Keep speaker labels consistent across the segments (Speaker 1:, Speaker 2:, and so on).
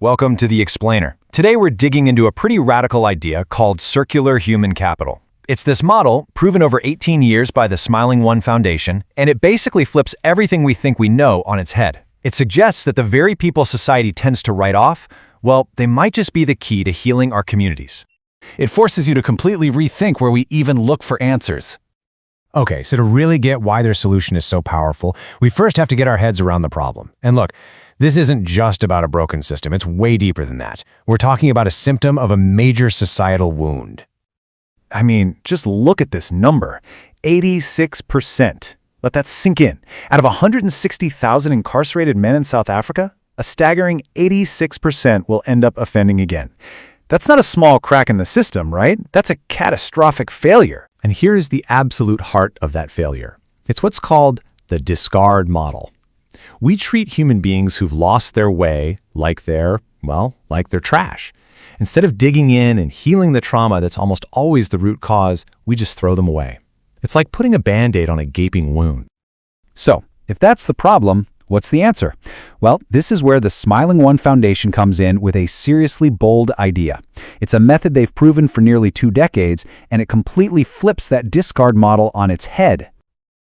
Speaker 1: Welcome to The Explainer. Today we're digging into a pretty radical idea called circular human capital. It's this model, proven over 18 years by the SmilingOne Foundation, and it basically flips everything we think we know on its head. It suggests that the very people society tends to write off, well, they might just be the key to healing our communities.
Speaker 2: It forces you to completely rethink where we even look for answers.
Speaker 3: Okay, so to really get why their solution is so powerful, we first have to get our heads around the problem. And look, this isn't just about a broken system, it's way deeper than that. We're talking about a symptom of a major societal wound.
Speaker 4: I mean, just look at this number, 86%. Let that sink in. Out of 160,000 incarcerated men in South Africa, a staggering 86% will end up offending again. That's not a small crack in the system, right? That's a catastrophic failure.
Speaker 3: And here's the absolute heart of that failure. It's what's called the discard model. We treat human beings who've lost their way like they're trash. Instead of digging in and healing the trauma that's almost always the root cause, we just throw them away. It's like putting a Band-Aid on a gaping wound.
Speaker 2: So, if that's the problem, what's the answer? Well, this is where the SmilingOne Foundation comes in with a seriously bold idea. It's a method they've proven for nearly 2 decades, and it completely flips that discard model on its head.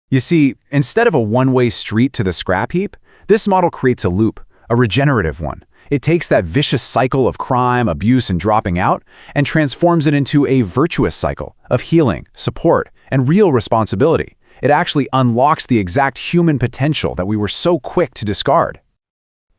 Speaker 4: You see, instead of a one-way street to the scrap heap, this model creates a loop, a regenerative one. It takes that vicious cycle of crime, abuse, and dropping out and transforms it into a virtuous cycle of healing, support, and real responsibility. It actually unlocks the exact human potential that we were so quick to discard.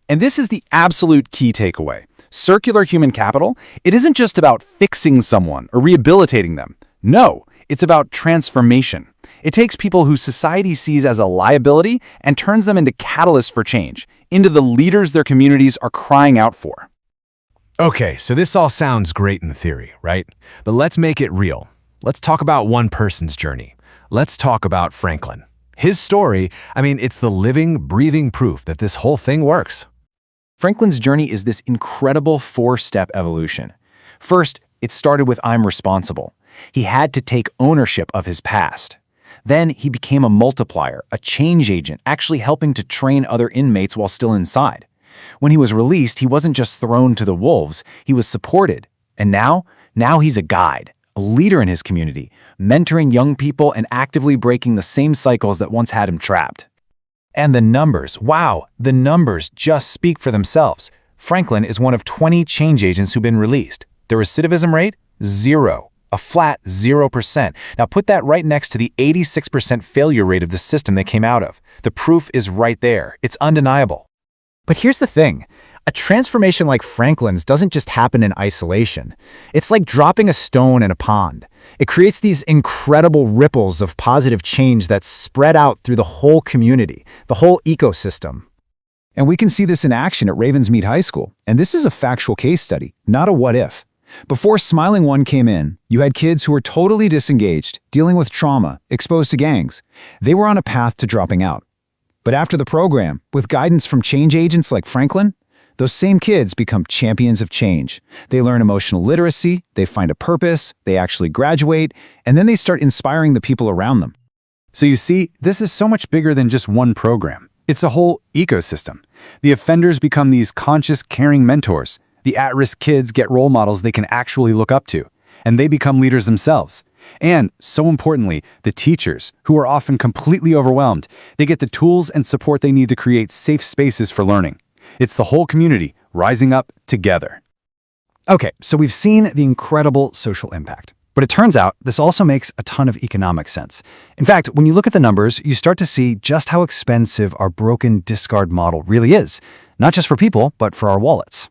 Speaker 4: And this is the absolute key takeaway. Circular human capital, it isn't just about fixing someone or rehabilitating them. No, it's about transformation. It takes people who society sees as a liability and turns them into catalysts for change, into the leaders their communities are crying out for.
Speaker 3: Okay, so this all sounds great in theory, right? But let's make it real. Let's talk about one person's journey. Let's talk about Franklin. His story, it's the living, breathing proof that this whole thing works.
Speaker 4: Franklin's journey is this incredible 4-step evolution. First, it started with I'm responsible. He had to take ownership of his past. Then he became a multiplier, a change agent, actually helping to train other inmates while still inside. When he was released, he wasn't just thrown to the wolves, he was supported. And now he's a guide, a leader in his community, mentoring young people and actively breaking the same cycles that once had him trapped.
Speaker 1: And the numbers, wow, the numbers just speak for themselves. Franklin is one of 20 change agents who've been released. The recidivism rate? 0. A flat 0%. Now put that right next to the 86% failure rate of the system they came out of. The proof is right there. It's undeniable.
Speaker 5: But here's the thing. A transformation like Franklin's doesn't just happen in isolation. It's like dropping a stone in a pond. It creates these incredible ripples of positive change that spread out through the whole community, the whole ecosystem.
Speaker 2: And we can see this in action at Ravensmead High School. And this is a factual case study, not a what-if. Before SmilingOne came in, you had kids who were totally disengaged, dealing with trauma, exposed to gangs. They were on a path to dropping out. But after the program, with guidance from change agents like Franklin, those same kids become champions of change. They learn emotional literacy, they find a purpose, they actually graduate, and then they start inspiring the people around them.
Speaker 4: So you see, this is so much bigger than just one program. It's a whole ecosystem. The offenders become these conscious, caring mentors. The at-risk kids get role models they can actually look up to, and they become leaders themselves. And, so importantly, the teachers, who are often completely overwhelmed, they get the tools and support they need to create safe spaces for learning. It's the whole community rising up together.
Speaker 5: Okay, so we've seen the incredible social impact. But it turns out this also makes a ton of economic sense. In fact, when you look at the numbers, you start to see just how expensive our broken discard model really is, not just for people, but for our wallets.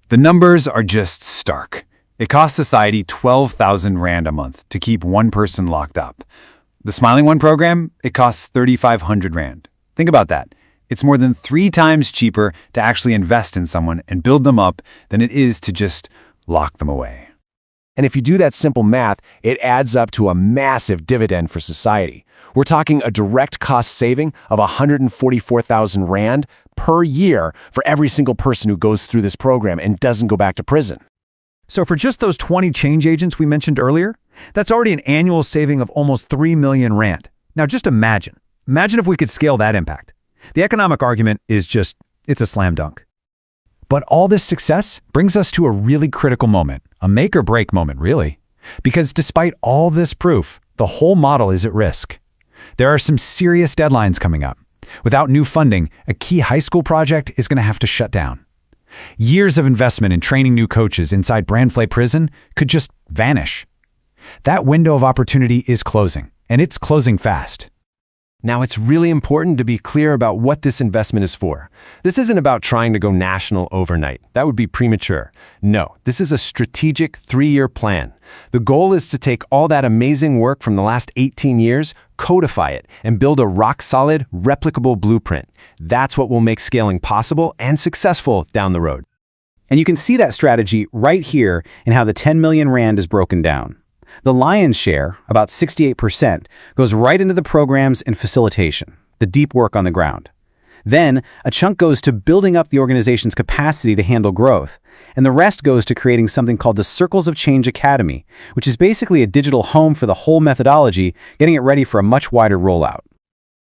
Speaker 4: The numbers are just stark. It costs society 12,000 Rand a month to keep one person locked up. The SmilingOne program, it costs 3,500 Rand. Think about that. It's more than 3 times cheaper to actually invest in someone and build them up than it is to just lock them away.
Speaker 3: And if you do that simple math, it adds up to a massive dividend for society. We're talking a direct cost saving of 144,000 Rand per year for every single person who goes through this program and doesn't go back to prison.
Speaker 5: So for just those 20 change agents we mentioned earlier, that's already an annual saving of almost 3 million Rand. Now just imagine if we could scale that impact. The economic argument is it's a slam dunk.
Speaker 4: But all this success brings us to a really critical moment, a make-or-break moment, really. Because despite all this proof, the whole model is at risk. There are some serious deadlines coming up. Without new funding, a key high school project is going to have to shut down. Years of investment in training new coaches inside Brandflay Prison could just vanish. That window of opportunity is closing, and it's closing fast.
Speaker 1: Now, it's really important to be clear about what this investment is for. This isn't about trying to go national overnight. That would be premature. No, this is a strategic 3-year plan. The goal is to take all that amazing work from the last 18 years, codify it, and build a rock-solid, replicable blueprint. That's what will make scaling possible and successful down the road.
Speaker 4: And you can see that strategy right here in how the 10 million rand is broken down. The lion's share, about 68%, goes right into the programs and facilitation, the deep work on the ground. Then, a chunk goes to building up the organization's capacity to handle growth, and the rest goes to creating something called the Circles of Change Academy, which is basically a digital home for the whole methodology, getting it ready for a much wider rollout.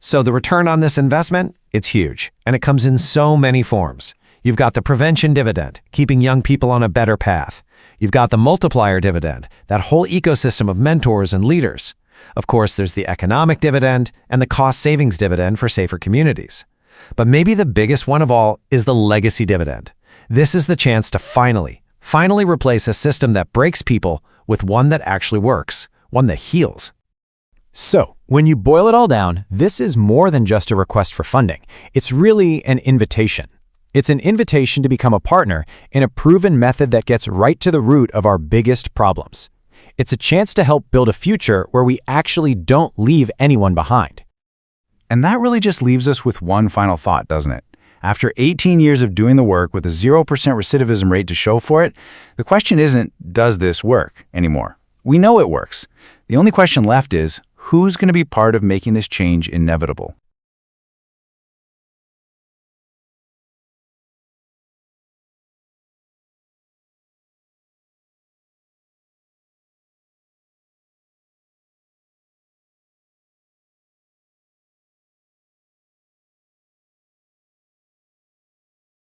Speaker 1: So the return on this investment, it's huge, and it comes in so many forms. You've got the prevention dividend, keeping young people on a better path. You've got the multiplier dividend, that whole ecosystem of mentors and leaders. Of course, there's the economic dividend and the cost savings dividend for safer communities. But maybe the biggest one of all is the legacy dividend. This is the chance to finally replace a system that breaks people with one that actually works, one that heals.
Speaker 2: So, when you boil it all down, this is more than just a request for funding. It's really an invitation. It's an invitation to become a partner in a proven method that gets right to the root of our biggest problems. It's a chance to help build a future where we actually don't leave anyone behind.
Speaker 4: And that really just leaves us with one final thought, doesn't it? After 18 years of doing the work with a 0% recidivism rate to show for it, the question isn't, does this work anymore? We know it works. The only question left is, who's going to be part of making this change inevitable?